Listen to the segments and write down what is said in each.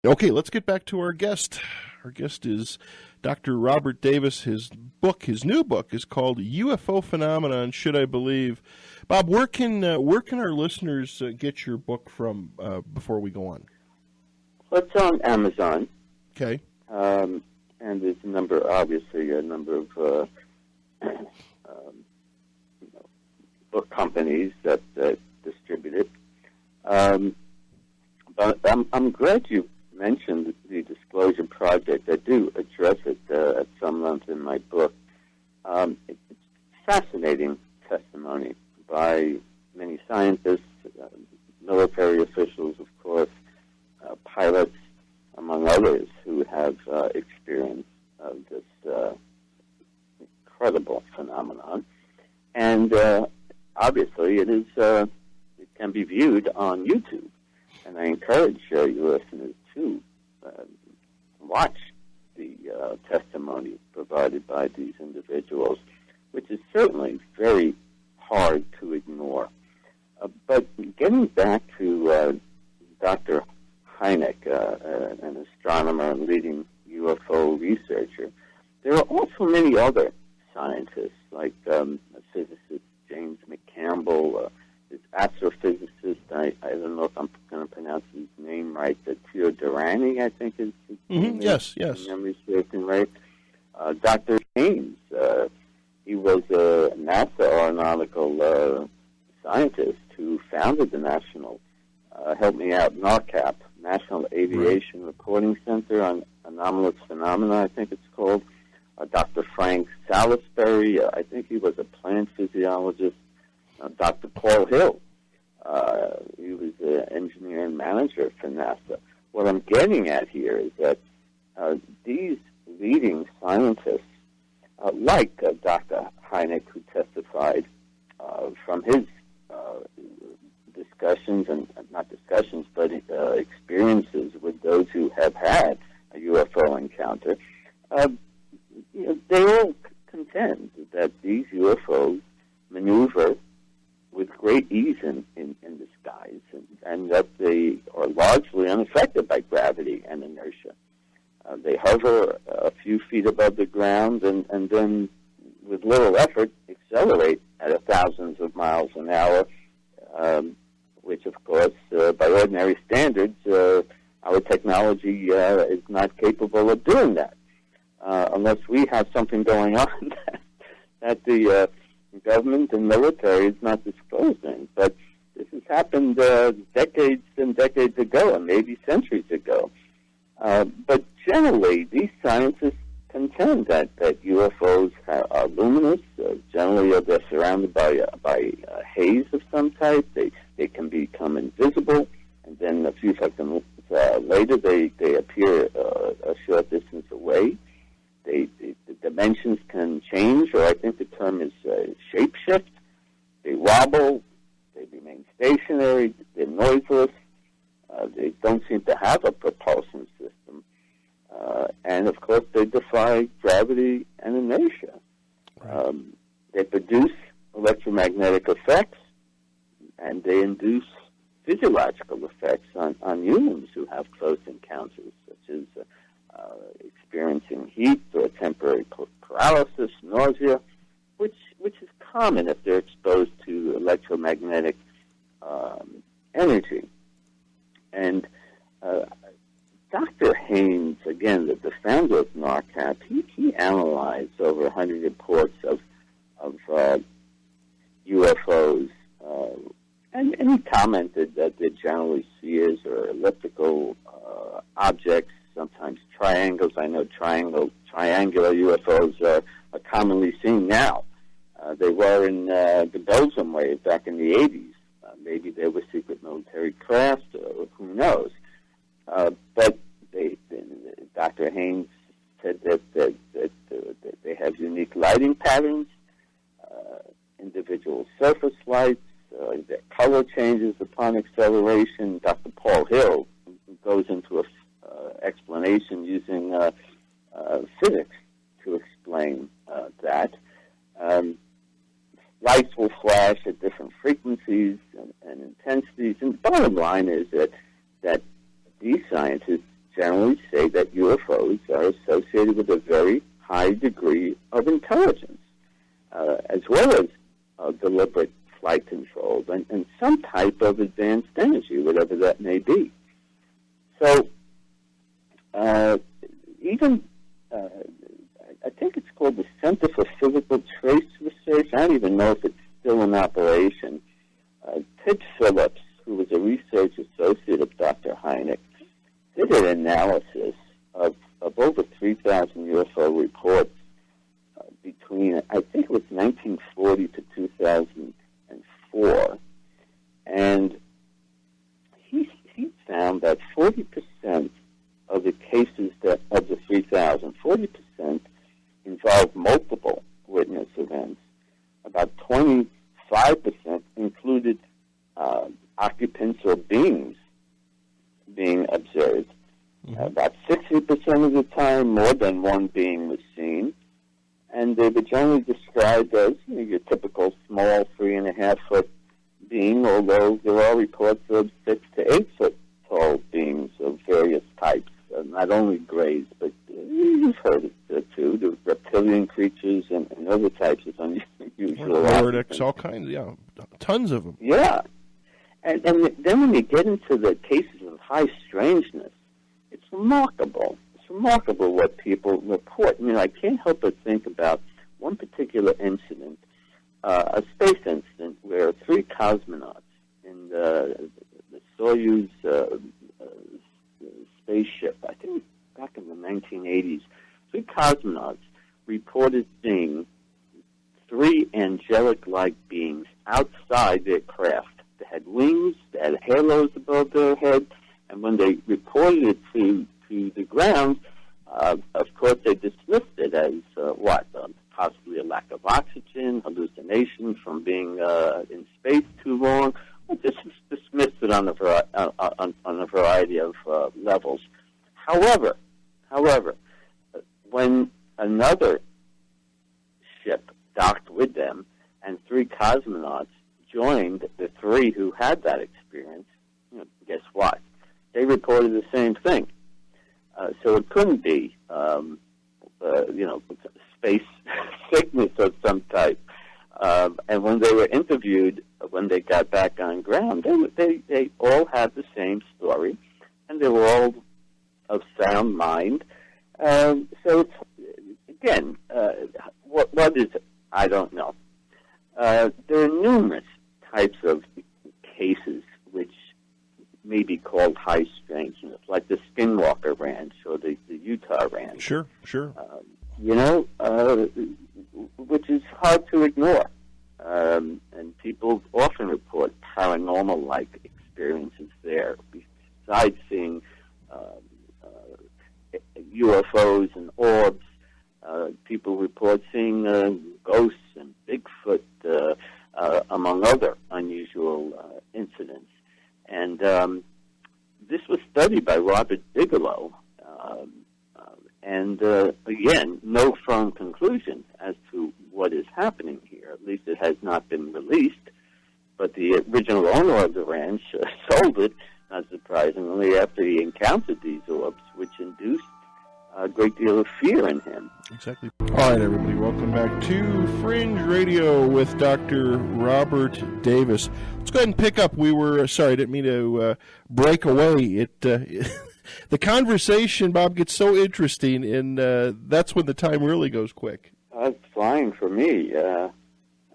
Okay, let's get back to our guest. Our guest is Dr. Robert Davis. His new book, is called UFO Phenomenon, Should I Believe? Bob, where can our listeners get your book from before we go on? Well, it's on Amazon. Okay. And there's a number of book companies that distribute it. But I'm glad you mentioned the Disclosure Project. I do address it at some length in my book. It's fascinating testimony by many scientists, military officials, of course, pilots, among others, who have experienced this incredible phenomenon. And obviously, it can be viewed on YouTube. And I encourage your listeners to watch the testimony provided by these individuals, which is certainly very hard to ignore. But getting back to Dr. Hynek, an astronomer and leading UFO researcher, there are also many other scientists, like physicist James McCampbell, this astrophysicist, I don't know if I'm going to pronounce his name right, Teodoranyi, I think is his name. Yes. Memory serves right. Dr. Haynes, he was a NASA aeronautical scientist who founded the National, NARCAP, National Aviation Reporting Center on Anomalous Phenomena, I think it's called. Dr. Frank Salisbury, I think he was a plant physiologist. Dr. Paul Hill, he was an engineer and manager for NASA. What I'm getting at here is that these leading scientists, like Dr. Hynek, who testified from his discussions, and not discussions, but experiences with those who have had a UFO encounter, they all contend that these UFOs maneuver with great ease in the skies, and that they are largely unaffected by gravity and inertia. They hover a few feet above the ground and then, with little effort, accelerate at thousands of miles an hour, which, of course, by ordinary standards, our technology is not capable of doing that, unless we have something going on that the government and military is not disclosing. But this has happened decades and decades ago, and maybe centuries ago. But generally, these scientists contend that UFOs are luminous. Generally, they're surrounded by a haze of some type. They can become invisible, and then a few seconds later, they appear a short distance away. The dimensions can change, or I think the term is shapeshift. They wobble, they remain stationary, they're noiseless, they don't seem to have a propulsion system, and of course they defy gravity and inertia. They produce electromagnetic effects, and they induce physiological effects on humans who have close encounters, such as experiencing heat or temporary paralysis, nausea, which is common if they're exposed to electromagnetic energy. And Dr. Haynes, again, the founder of NARCAP, he analyzed over 100 reports of UFOs, and he commented that they're generally spheres or elliptical objects, sometimes triangles. I know triangular UFOs are commonly seen now. They were in the Belgium wave back in the 80s. Maybe they were secret military craft, who knows. But Dr. Haynes said that they have unique lighting patterns, individual surface lights, their color changes upon acceleration. Dr. Paul Hill goes into an explanation using physics to explain that. Lights will flash at different frequencies and intensities. And the bottom line is that these scientists generally say that UFOs are associated with a very high degree of intelligence, as well as deliberate flight control and some type of advanced energy, whatever that may be. So even I think it's called the Center for Physical Trace Research. I don't even know if it's still in operation. Ted Phillips, who was a research associate of Dr. Hynek, did an analysis of over 3,000 UFO reports between, I think it was 1940 to 2004. And he found that 40% of the cases of the 3,000, 40% involved multiple witness events. About 25% included occupants or beings being observed. About 60% of the time, more than one being was seen. And they were generally described as your typical small 3.5-foot being, although there are reports of 6 to 8 foot tall beings of various types, not only grays, but you've heard it too, the reptilian creatures and other types of unusual Nordics, all kinds, tons of them. Yeah. And then when you get into the cases of high strangeness, it's remarkable. It's remarkable what people report. I can't help but think about one particular incident, a space incident where 3 cosmonauts in the Soyuz spaceship, I think back in the 1980s, 3 cosmonauts reported seeing 3 angelic-like beings outside their craft. They had wings, they had halos above their head, and when they reported it to the ground, of course they dismissed it as possibly a lack of oxygen, hallucination from being in space too long. Well, just dismissed it on a variety of levels. However, when another ship docked with them and 3 cosmonauts joined the 3 who had that experience, guess what? They reported the same thing. So it couldn't be, space sickness of some type. And when they were interviewed, when they got back on ground, they all had the same story, and they were all of sound mind. So it's, again, what is it? I don't know. There are numerous types of cases which may be called high strangeness, like the Skinwalker Ranch or the Utah Ranch. Sure. Which is hard to ignore. And people often report paranormal-like experiences there, besides seeing UFOs and orbs. People report seeing ghosts and Bigfoot, among other unusual incidents. And this was studied by Robert Bigelow, and again, no firm conclusion as to what is happening here. At least it has not been released. But the original owner of the ranch sold it, not surprisingly, after he encountered these orbs, which induced a great deal of fear in him. Exactly. All right, everybody, welcome back to Fringe Radio with Dr. Robert Davis. Let's go ahead and pick up. We were, sorry, I didn't mean to break away. The conversation, Bob, gets so interesting, and that's when the time really goes quick. It's flying for me. I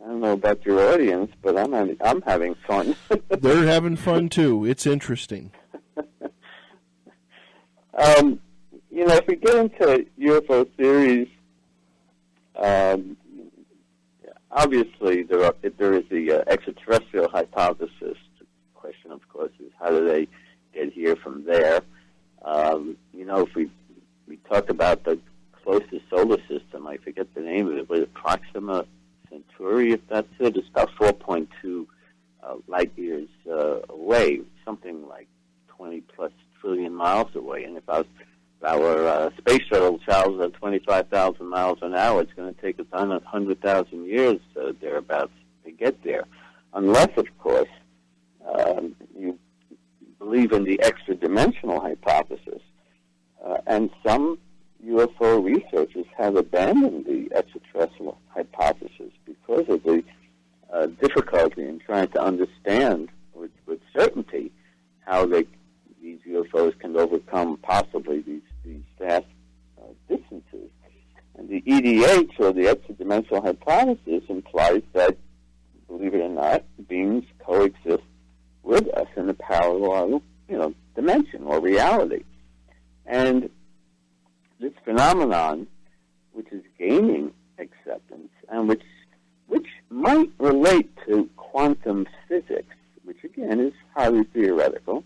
don't know about your audience, but I'm having fun. They're having fun, too. It's interesting. If we get into UFO theories, obviously there is the extraterrestrial hypothesis. The question, of course, is how do they get here from there? If we talk about the closest solar system, I forget the name of it, but Proxima Centauri, if that's it, it's about 4.2 light years away, something like 20+ trillion miles away. And if our space shuttle travels at 25,000 miles an hour, it's going to take us 100,000 years thereabouts to get there. Unless, of course, you believe in the extra-dimensional hypothesis, and some UFO researchers have abandoned the extraterrestrial hypothesis because of the difficulty in trying to understand with certainty how these UFOs can overcome possibly these vast distances. And the EDH, or the extra-dimensional hypothesis, implies that, believe it or not, beings coexist with us in a parallel, dimension or reality. And this phenomenon, which is gaining acceptance and which might relate to quantum physics, which again is highly theoretical,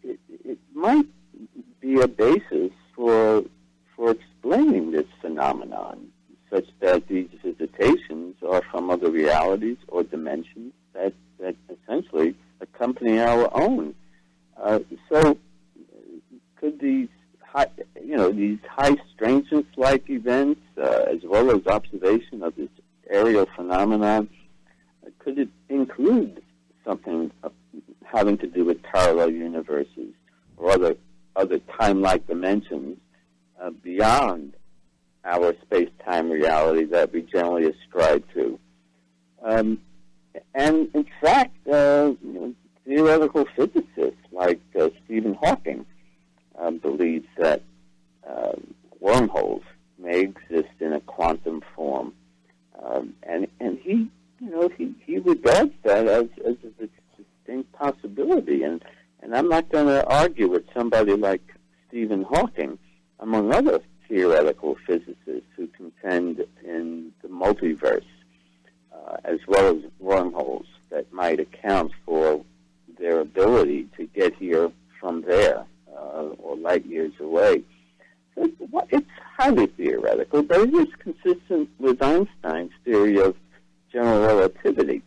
it might be a basis for explaining this phenomenon, such that these visitations are from other realities or dimensions that essentially accompany our own. So could these high strangeness-like events, as well as observation of this aerial phenomenon, could it include something having to do with parallel universes or other time-like dimensions beyond our space-time reality that we generally ascribe to? And in fact, theoretical physicists like Stephen Hawking believes that wormholes may exist in a quantum form, and he regards that as a distinct possibility. And I'm not going to argue with somebody like Stephen Hawking, among other theoretical physicists who contend in the multiverse, as well as wormholes that might account for their ability to get here from there, or light years away. So it's highly theoretical, but it is consistent with Einstein's theory of general relativity,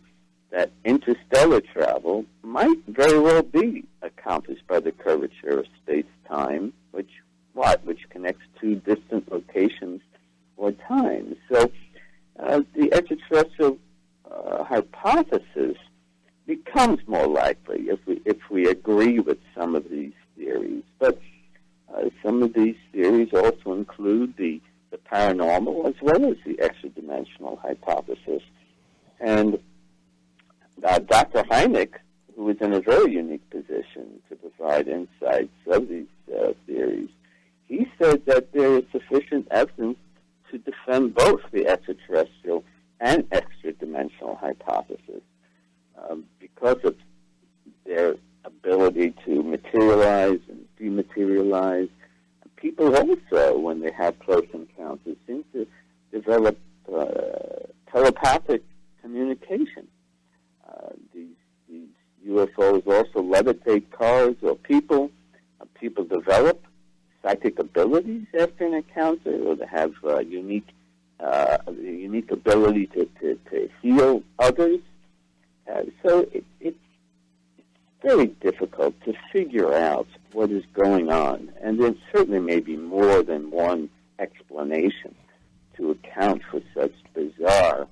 that interstellar travel might very well be accomplished by the curvature of space-time, which connects two distant locations or times. So the extraterrestrial hypothesis becomes more likely if we agree with some of these theories. But some of these theories also include the paranormal as well as the extra-dimensional hypothesis. And Dr. Hynek, who is in a very unique position to provide insights of these theories, he said that there is sufficient evidence to defend both the extraterrestrial and extra-dimensional hypothesis because of their ability to materialize and dematerialize. People also, when they have close encounters, seem to develop telepathic communication. These UFOs also levitate cars or people. People develop psychic abilities after an encounter, or they have unique ability to heal others. So it's very difficult to figure out what is going on, and there certainly may be more than one explanation to account for such bizarre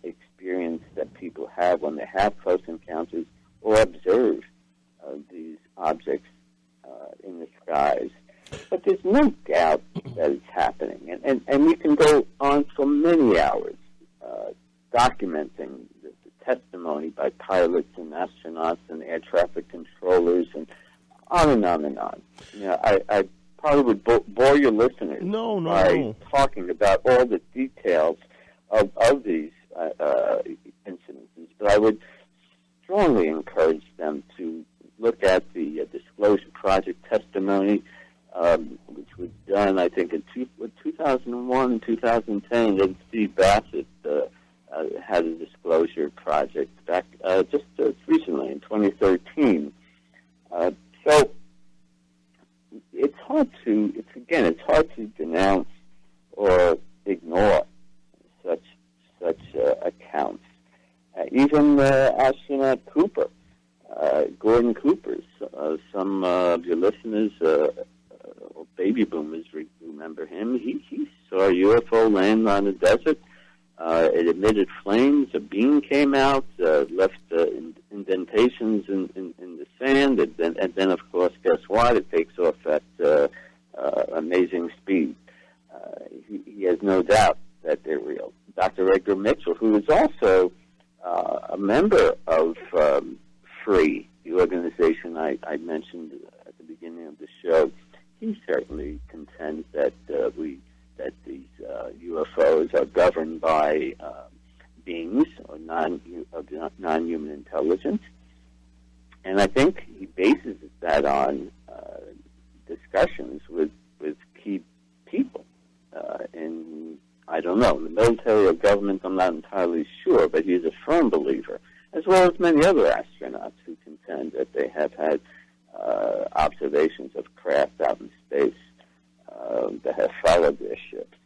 experience that people have when they have close encounters or observe these objects in the skies. But there's no doubt that it's happening, and we can go on for many hours documenting the testimony by pilots and astronauts and air traffic controllers, and on and on and on. I probably would bore your listeners by talking about all the details of these incidences, but I would strongly encourage them to look at the Disclosure Project testimony, which was done, I think, in 2001 and 2010. Then Steve Bassett had a Disclosure Project back just recently in 2013. So it's hard to denounce or ignore such accounts. Even astronaut Cooper, Gordon Cooper, some of your listeners, baby boomers, remember him. He saw a UFO land on the desert. It emitted flames. A beam came out, left indentations in the sand, and then, of course, guess what? It takes off at amazing speed. He has no doubt that they're real. Dr. Edgar Mitchell, who is also a member of Free, the organization I mentioned at the beginning of the show, he certainly contends that these UFOs are governed by beings of non-human intelligence, and I think he bases that on discussions with key people in, I don't know, the military or government. I'm not entirely sure, but he's a firm believer, as well as many other astronauts who contend that they have had observations of craft out in space that have followed their ships.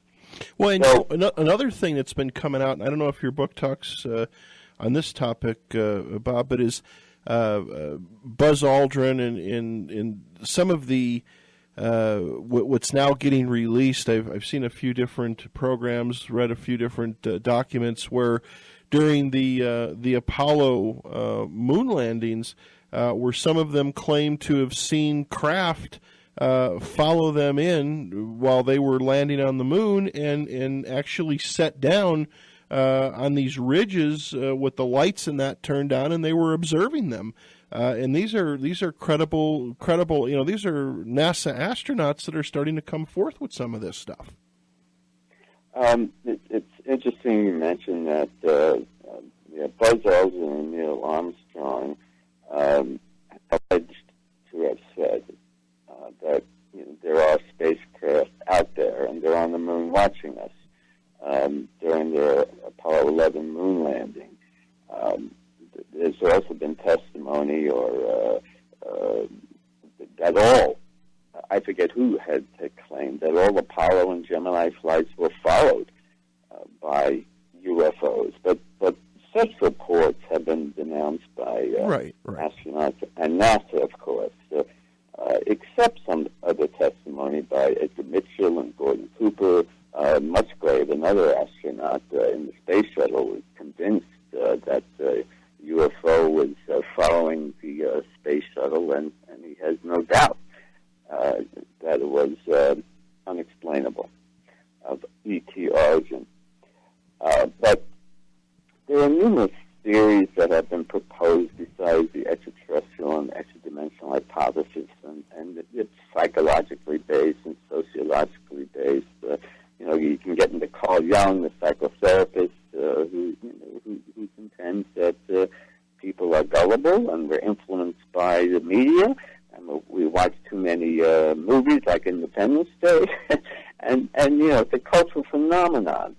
Well, and another thing that's been coming out, and I don't know if your book talks on this topic, Bob, but is Buzz Aldrin and some of the what's now getting released. I've seen a few different programs, read a few different documents where during the Apollo moon landings, where some of them claim to have seen craft follow them in while they were landing on the moon and actually set down on these ridges with the lights and that turned on, and they were observing them. And these are credible. These are NASA astronauts that are starting to come forth with some of this stuff. It's interesting you mentioned that Buzz Aldrin and Neil Armstrong alleged to have said that there are spacecraft out there and they're on the moon watching us during their Apollo 11 moon landing. There's also been testimony that all, I forget who had claimed, that all Apollo and Gemini flights were followed by UFOs. But such reports have been denounced by astronauts and NASA, of course, except some other testimony by Edgar Mitchell and Gordon Cooper. Musgrave, another astronaut in the space shuttle, was convinced that UFO was following the space shuttle, and he has no doubt that it was unexplainable, of ET origin. But there are numerous theories that have been proposed besides the extraterrestrial and extradimensional hypothesis, and it's psychologically based and sociologically based. You can get into Carl Jung, the psychotherapist, who contends that people are gullible and we're influenced by the media, and we watch too many movies like Independence Day, and it's a cultural phenomenon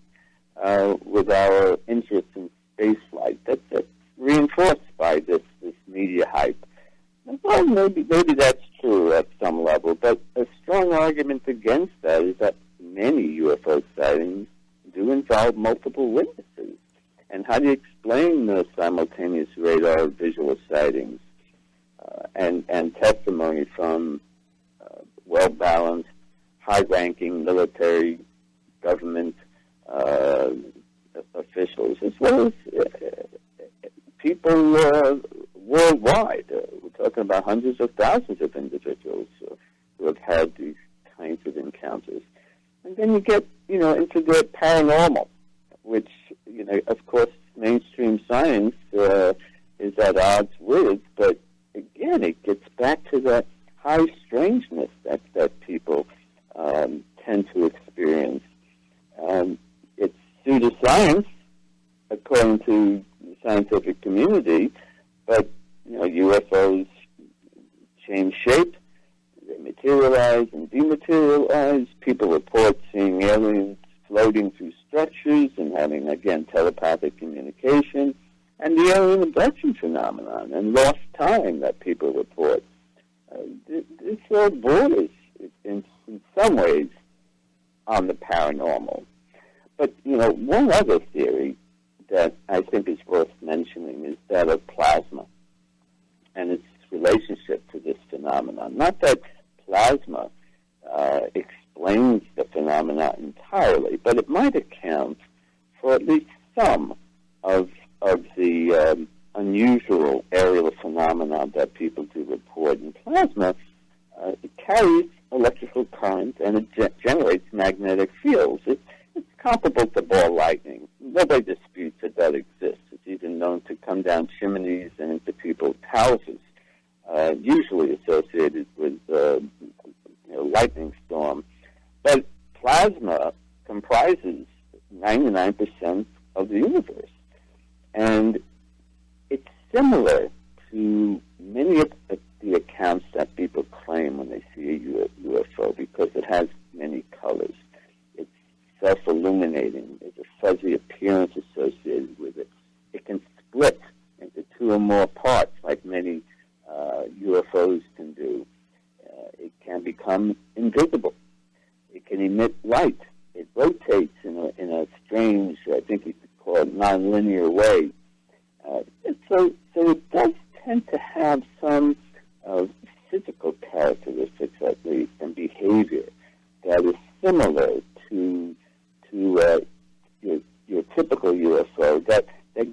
with our interest in spaceflight that's reinforced by this media hype. Well, maybe that's true at some level, but a strong argument against that is that many UFO sightings do involve multiple witnesses. And how do you explain the simultaneous radar visual sightings and testimony from well-balanced, high-ranking military government officials, as well as people worldwide? We're talking about hundreds of thousands of individuals who have had these kinds of encounters. And then you get, into the paranormal, which, of course, mainstream science is at odds with, but again, it gets back to that high strangeness that people tend to experience. It's pseudoscience, according to the scientific community, but, UFOs change shape, they materialize and dematerialize. People report seeing aliens floating through structures and having, again, telepathic communication, and the alien abduction phenomenon and lost time that people report. This all borders, in some ways, on the paranormal. But, one other theory that I think is worth mentioning is that of plasma and its relationship to this phenomenon. Not that plasma explains the phenomena entirely, but it might account for at least some of the unusual aerial phenomena that people do report. And plasma it carries electrical current and it generates magnetic fields. It's comparable to ball lightning. Nobody disputes that exists. It's even known to come down chimneys and into people's houses, usually associated with lightning storm. But plasma comprises 99% of the universe, and it's similar to many of the accounts that people claim when they see a UFO because it has many colors. It's self-illuminating. There's a fuzzy appearance associated with it. It can split into two or more parts like many UFOs can do. It can become invisible. It can emit light. It rotates in a strange, I think you could call it, nonlinear way. So it does tend to have some physical characteristics, at least, and behavior that is similar to your typical UFO. That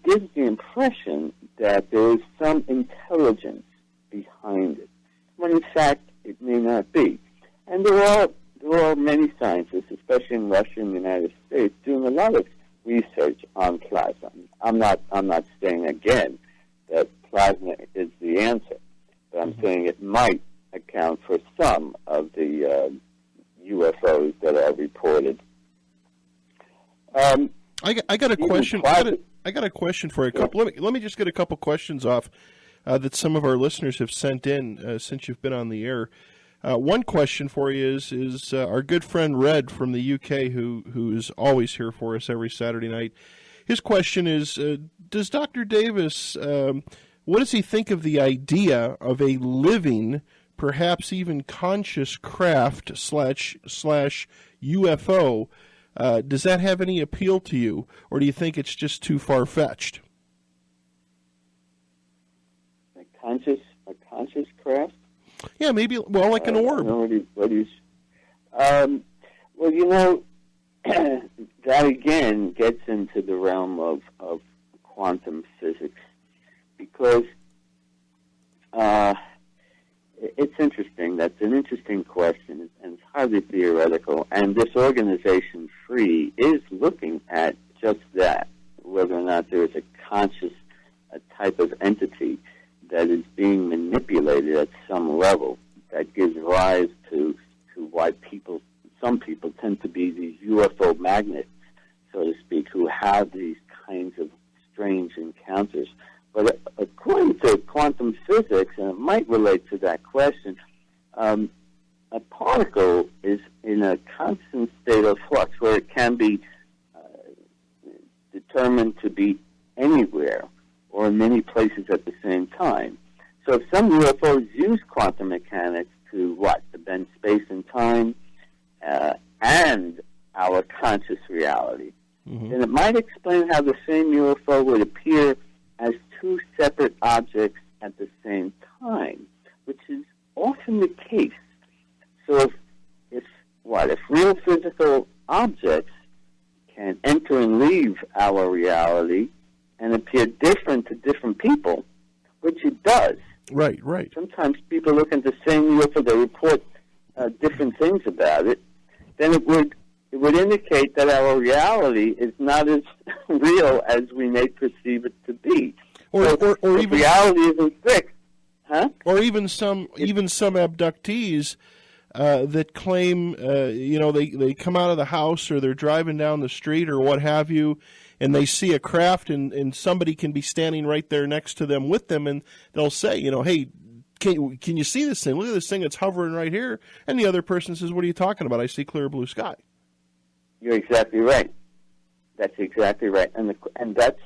gives the impression that there is some intelligence behind it, when in fact it may not be. And there are many scientists, especially in Russia and the United States, doing a lot of research on plasma. I'm not saying again that plasma is the answer, but I'm saying it might account for some of the UFOs that are reported. I got a question. I got a question for you. Let me just get a couple questions off that some of our listeners have sent in since you've been on the air. One question for you is our good friend Red from the UK, who is always here for us every Saturday night. His question is, does Dr. Davis, what does he think of the idea of a living, perhaps even conscious craft slash UFO? Does that have any appeal to you, or do you think it's just too far-fetched? A conscious craft? Yeah, maybe, well, like an orb. Well, that again gets into the realm of quantum physics, because it's interesting. That's an interesting question, and it's highly theoretical. And this organization, Free, is looking at just that, whether or not there is a conscious type of entity that is being manipulated at some level that gives rise to why some people tend to be these UFO magnets, so to speak, who have these kinds of strange encounters. But according to quantum physics, and it might relate to that question, a particle is in a constant state of flux where it can be determined to be anywhere or in many places at the same time. So if some UFOs use quantum mechanics to bend space and time and our conscious reality, then it might explain how the same UFO would appear as two separate objects at the same time, which is often the case. So if real physical objects can enter and leave our reality and appear different to different people, which it does. Right. Sometimes people look at the same UFO, they report different things about it, then it would indicate that our reality is not as real as we may perceive it to be. Or even reality isn't fixed, huh? Or even some abductees that claim, they come out of the house or they're driving down the street or what have you, and they see a craft and somebody can be standing right there next to them with them, and they'll say, hey, can you see this thing? Look at this thing that's hovering right here. And the other person says, what are you talking about? I see clear blue sky. You're exactly right. That's exactly right. And that's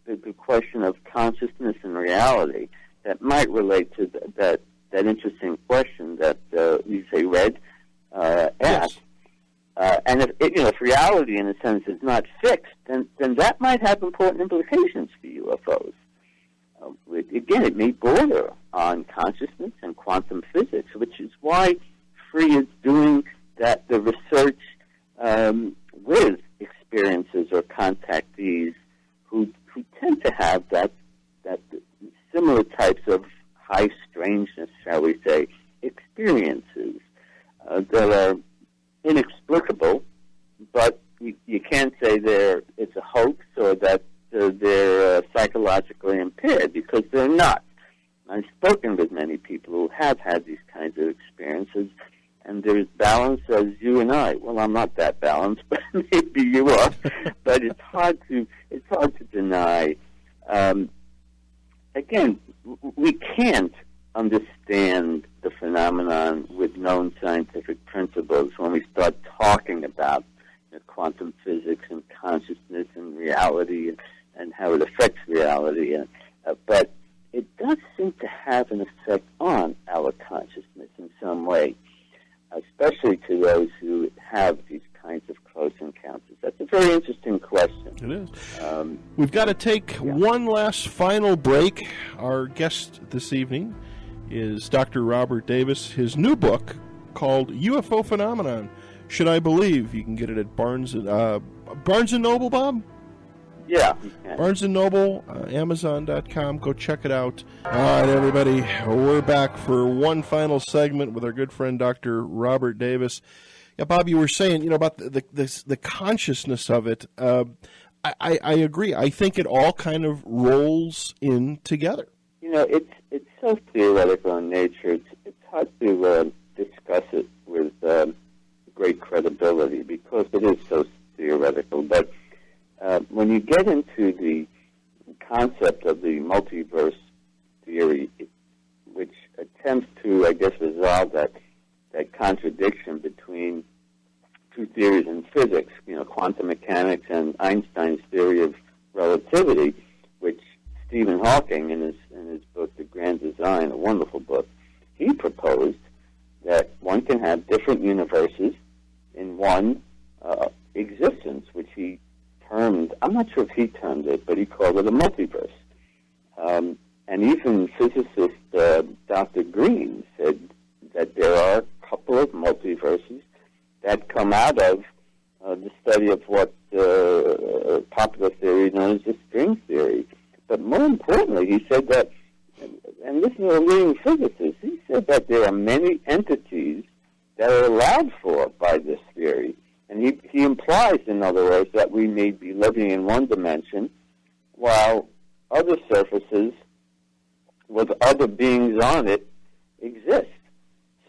the question of consciousness and reality that might relate to that interesting question that you say Red asked. Yes. And if reality, in a sense, is not fixed, then that might have important implications for UFOs. Again, it may border on consciousness and quantum physics, which is why Free is doing the research with experiences or contactees who tend to have that similar types of high strangeness, shall we say, experiences. inexplicable, but you can't say it's a hoax or that they're psychologically impaired, because they're not. I've spoken with many people who have had these kinds of experiences, and there's balance as you and I. Well, I'm not that balanced, but maybe you are. But it's hard to deny. Again, we can't understand the phenomenon with known scientific principles when we start talking about quantum physics and consciousness and reality and how it affects reality. But it does seem to have an effect on our consciousness in some way, especially to those who have these kinds of close encounters. That's a very interesting question. It is. We've got to take one last final break. Our guest this evening is Dr. Robert Davis. His new book called UFO Phenomenon, Should I Believe? You can get it at Barnes & Noble, Bob? Yeah. Barnes & Noble, Amazon.com. Go check it out. All right, everybody. We're back for one final segment with our good friend, Dr. Robert Davis. Yeah, Bob, you were saying, about the consciousness of it. I agree. I think it all kind of rolls in together. It's so theoretical in nature. It's hard to discuss it with great credibility because it is so theoretical. But when you get into the concept of the multiverse theory, which attempts to, I guess, resolve that contradiction between two theories in physics, quantum mechanics and Einstein's theory of relativity, which Stephen Hawking, in his book, The Grand Design, a wonderful book, he proposed that one can have different universes in one existence, which he termed, I'm not sure if he termed it, but he called it a multiverse. And even physicist Dr. Green said that there are a couple of multiverses that come out of the study of what popular theory known as the string theory. But more importantly, he said that, and this is a leading physicist, he said that there are many entities that are allowed for by this theory. And he implies, in other words, that we may be living in one dimension while other surfaces with other beings on it exist.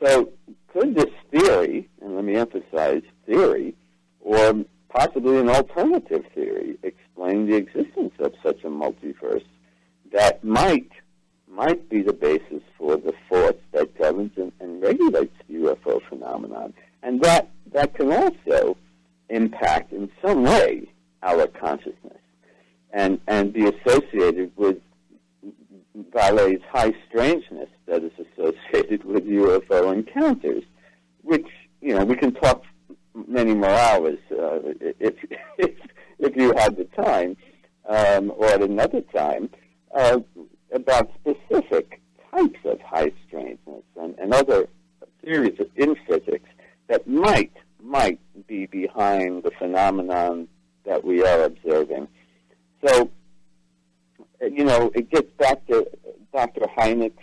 So could this theory, and let me emphasize theory, or possibly an alternative theory, explain the existence of such a multiverse that might be the basis for the force that governs and regulates the UFO phenomenon? And that can also impact in some way our consciousness and be associated with Vallee's high strangeness that is associated with UFO encounters, which, we can talk many more hours if you have the time, or at another time, about specific types of high strangeness and other theories in physics that might be behind the phenomenon that we are observing. So, it gets back to Dr. Hynek's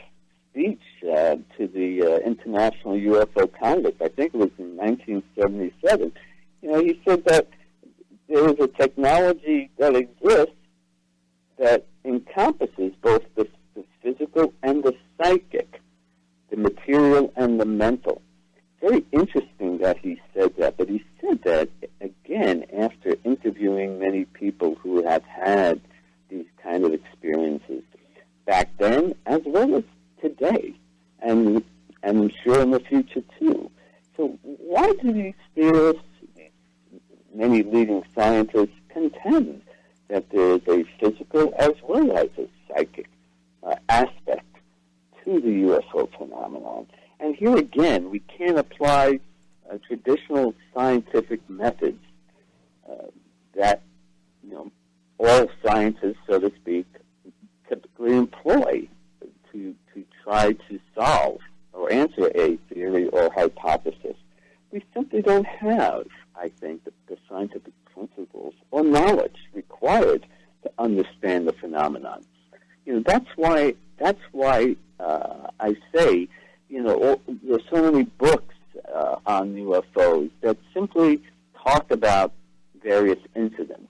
speech to the International UFO Congress. I think it was in 1977. He said that there is a technology that exists that encompasses both the physical and the psychic, the material and the mental. Very interesting that he said that, but he said that, again, after interviewing many people who have had these kind of experiences back then as well as today, and I'm sure in the future too. So why do these theorists, many leading scientists, contend that there is a physical as well as a psychic aspect to the UFO phenomenon? And here again, we can't apply traditional scientific methods that all scientists, so to speak, typically employ to try to solve or answer a theory or hypothesis. We simply don't have, I think, the scientific principles or knowledge required to understand the phenomenon. That's why I say, there's so many books on UFOs that simply talk about various incidents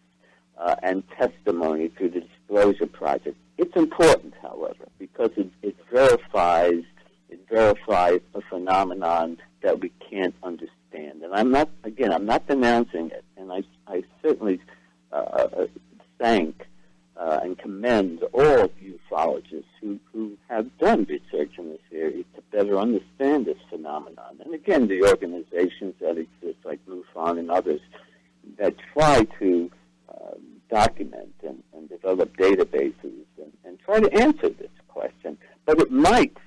and testimony through the Disclosure Project. It's important, however, because it verifies a phenomenon that we can't understand. And I'm not denouncing it, and I certainly thank and commend all ufologists who have done research in this area to better understand this phenomenon. And again, the organizations that exist, like MUFON and others, that try to document and develop databases and try to answer this question. But it might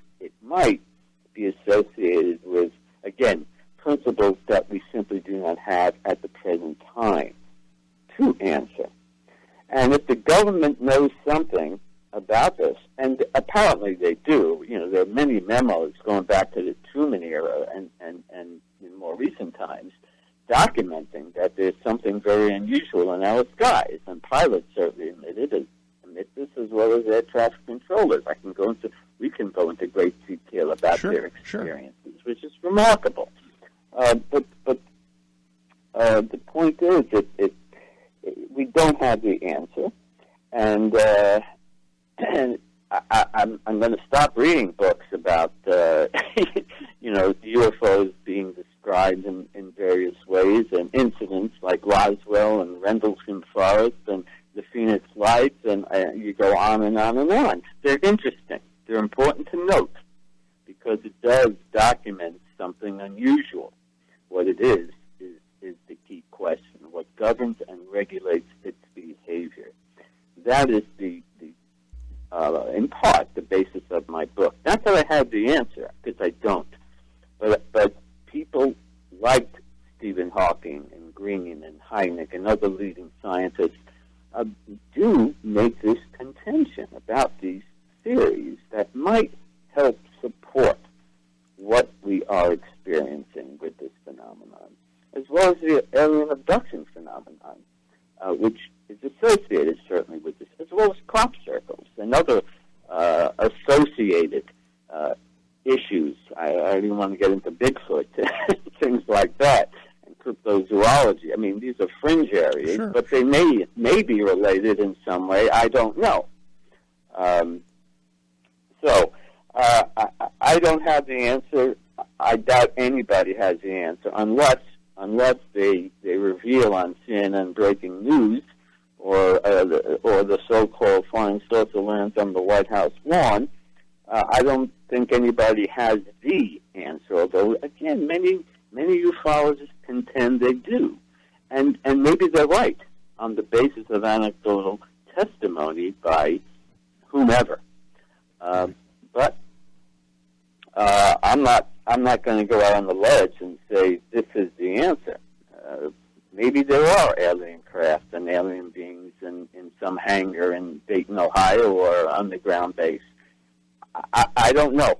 be associated with, again, principles that we simply do not have at the present time to answer. And if the government knows something about this, and apparently they do, there are many memos going back to the Truman era and in more recent times documenting that there's something very unusual in our skies, and pilots certainly admit this as well as air traffic controllers. We can go into great detail about their experiences, which is remarkable. But the point is that we don't have the answer, and I'm going to stop reading books about UFOs being described in various ways, and incidents like Roswell and Rendlesham Forest and the Phoenix Lights, and you go on and on and on. They're interesting. They're important to note because it does document something unusual. What it is the key question. What governs and regulates its behavior. That is in part, the basis of my book. Not that I have the answer, because I don't. But people like Stephen Hawking and Green and Hynek and other leading scientists do make this contention about these theories that might help support what we are experiencing with this phenomenon, as well as the alien abduction phenomenon, which is associated certainly with this, as well as crop circles and other associated issues. I didn't want to get into Bigfoot, things like that, and cryptozoology. I mean, these are fringe areas, but they may be related in some way. I don't know. So I don't have the answer. I doubt anybody has the answer unless they reveal on CNN breaking news or the so-called flying saucer lands on the White House lawn. I don't think anybody has the answer, although, again, many ufologists contend they do. And maybe they're right on the basis of anecdotal testimony by whomever. But I'm not going to go out on the ledge and say this is the answer. Maybe there are alien craft and alien beings in some hangar in Dayton, Ohio, or underground base. I don't know.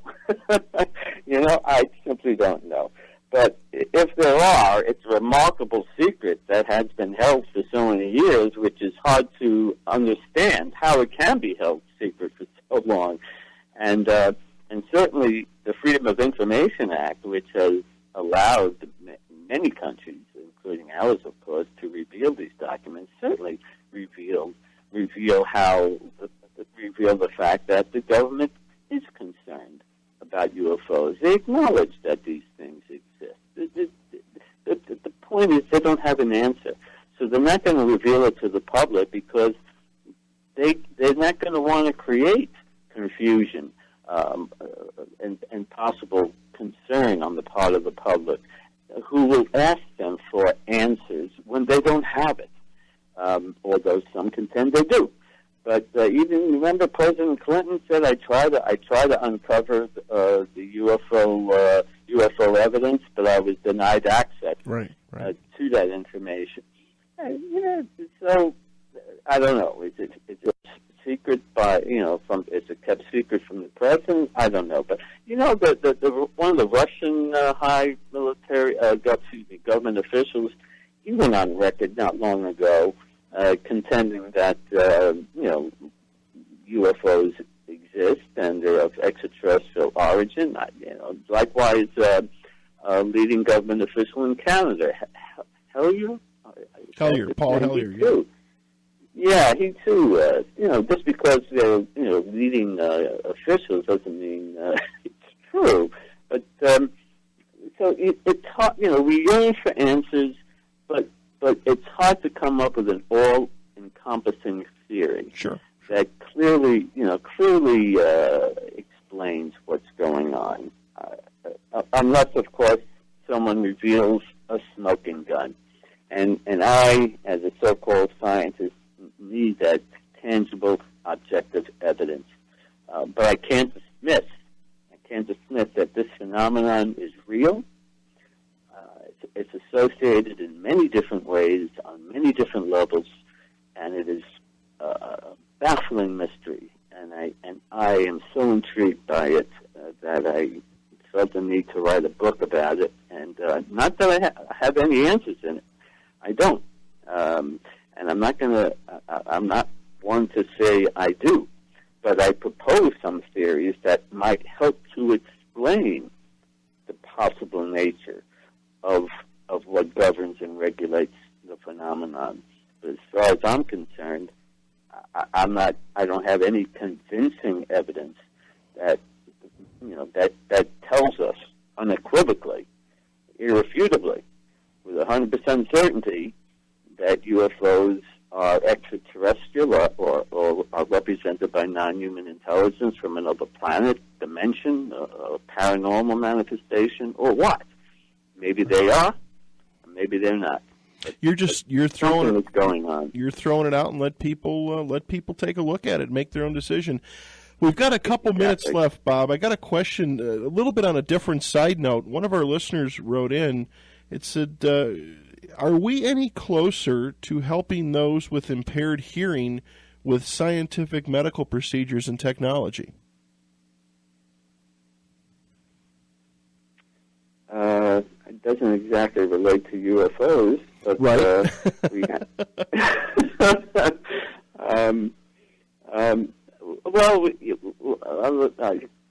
I simply don't know. But if there are, it's a remarkable secret that has been held for so many years, which is hard to understand how it can be held secret for so long. And certainly the Freedom of Information Act, which has allowed many countries, including ours, of course, to reveal these documents, certainly reveal the fact that the government is concerned about UFOs. They acknowledge that these things exist. The point is they don't have an answer. So they're not going to reveal it to the public because they're not going to want to create confusion and possible concern on the part of the public, who will ask them for answers when they don't have it, although some contend they do. But even remember, President Clinton said, "I try to uncover the UFO evidence, but I was denied access to that information." So I don't know. It's a secret is it kept secret from the president? I don't know. But the one of the Russian high military government officials, he went on record not long ago contending that UFOs exist and they're of extraterrestrial origin. Likewise, leading government official in Canada. Hellier? Paul Hellier. He too. Yeah, he too. Just because they're leading officials doesn't mean it's true. But so it's hard. We yearn for answers, but it's hard to come up with an all-encompassing theory. Sure. That clearly explains what's going on, unless, of course, someone reveals a smoking gun. And I, as a so-called scientist, need that tangible, objective evidence. But I can't dismiss that this phenomenon is real. It's associated in many different ways, on many different levels, and it is a baffling mystery. And I am so intrigued by it that I felt the need to write a book about it. And not that I have any answers in it. I don't. And I'm not one to say I do. But I propose some theories that might help to explain the possible nature of what governs and regulates the phenomenon. But as far as I'm concerned, I don't have any convincing evidence that tells us unequivocally, irrefutably, with 100% certainty that UFOs are extraterrestrial or are represented by non-human intelligence from another planet, dimension, a paranormal manifestation, or what? Maybe they are, maybe they're not. You're throwing what's going on. You're throwing it out and let people take a look at it, make their own decision. We've got a couple minutes left, Bob. I got a question, a little bit on a different side note. One of our listeners wrote in. It said, "Are we any closer to helping those with impaired hearing with scientific medical procedures and technology?" It doesn't exactly relate to UFOs, but right. We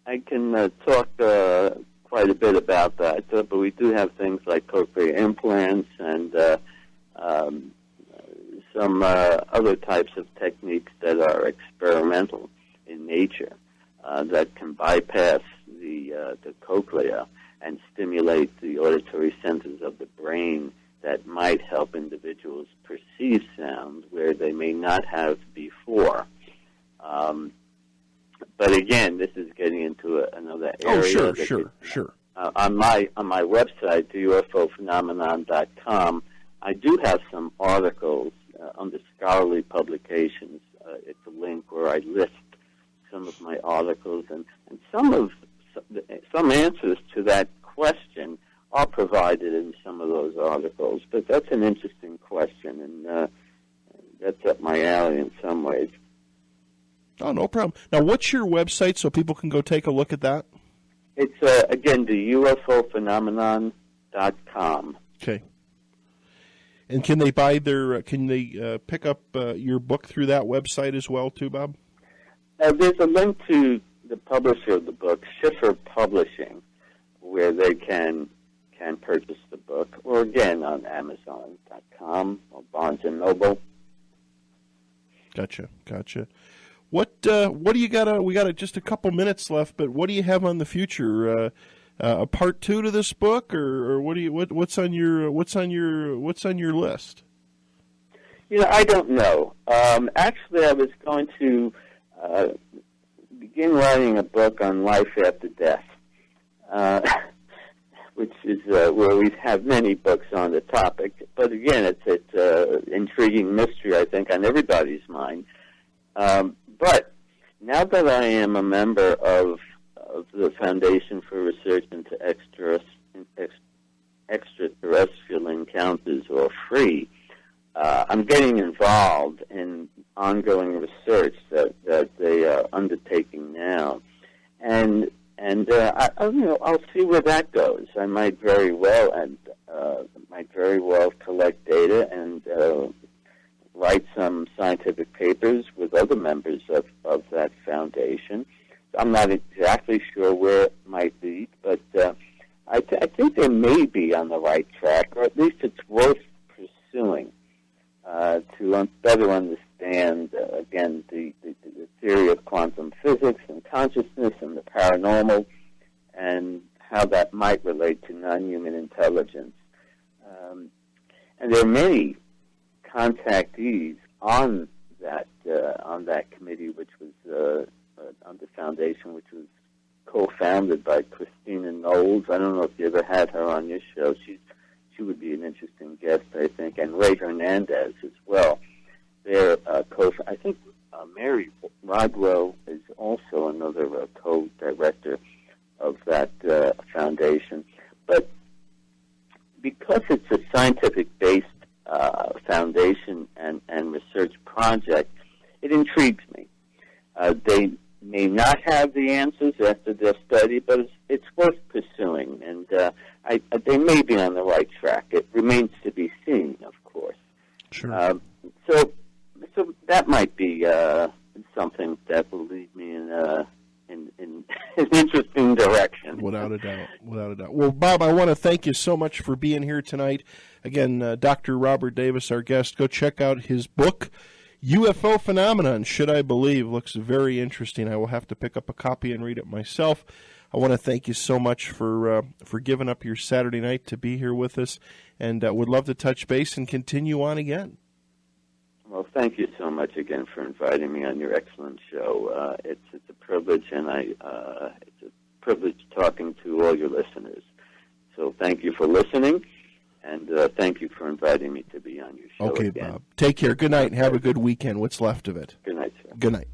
I can talk quite a bit about that, but we do have things like cochlear implants and some other types of techniques that are experimental in nature that can bypass the cochlea and stimulate the auditory centers of the brain that might help individuals perceive sound where they may not have before. But again, this is getting into another area. Oh, sure. On my website, ufophenomenon.com, I do have some articles under scholarly publications. It's a link where I list some of my articles, and some answers to that question are provided in some of those articles. But that's an interesting question, and that's up my alley in some ways. Oh, no problem. Now, what's your website so people can go take a look at that? It's, again, the ufophenomenon.com. Okay. And can they pick up your book through that website as well, too, Bob? There's a link to the publisher of the book, Schiffer Publishing, where they can purchase the book, or again on Amazon.com or Barnes & Noble. Gotcha. What do you got? We got just a couple minutes left, but what do you have on the future? A part 2 to this book, or what's on your list? I don't know. Actually, I was going to begin writing a book on life after death, which is where we have many books on the topic. But again, it's an intriguing mystery, I think, on everybody's mind. But now that I am a member of the Foundation for Research into Extraterrestrial Encounters, or FREE, I'm getting involved in ongoing research that they are undertaking now, and I'll see where that goes. I might very well collect data and write some scientific papers with other members of that foundation. I'm not exactly sure where it might lead, but I think there may be on the right track, or at least it's worth pursuing to better understand, again, the theory of quantum physics and consciousness and the paranormal, and how that might relate to non-human intelligence. And there are many contactees on that committee, which was on the foundation, which was co-founded by Christina Knowles. I don't know if you ever had her on your show. She would be an interesting guest, I think, and Ray Hernandez as well. They're I think Mary Rodwell is also another co-director of that foundation. But because it's a scientific-based foundation and research project, it intrigues me. They may not have the answers after their study, but it's worth pursuing, and they may be on the right track. It remains to be seen, of course. Sure. So that might be something that will lead me in an interesting direction. Without a doubt. Well, Bob, I want to thank you so much for being here tonight. Again, Dr. Robert Davis, our guest. Go check out his book, UFO Phenomenon, Should I Believe? Looks very interesting. I will have to pick up a copy and read it myself. I want to thank you so much for giving up your Saturday night to be here with us, and would love to touch base and continue on again. Well, thank you so much again for inviting me on your excellent show. It's a privilege, and it's a privilege talking to all your listeners. So thank you for listening, and thank you for inviting me to be on your show again. Okay, Bob. Take care. Good night, and have a good weekend. What's left of it. Good night, sir. Good night.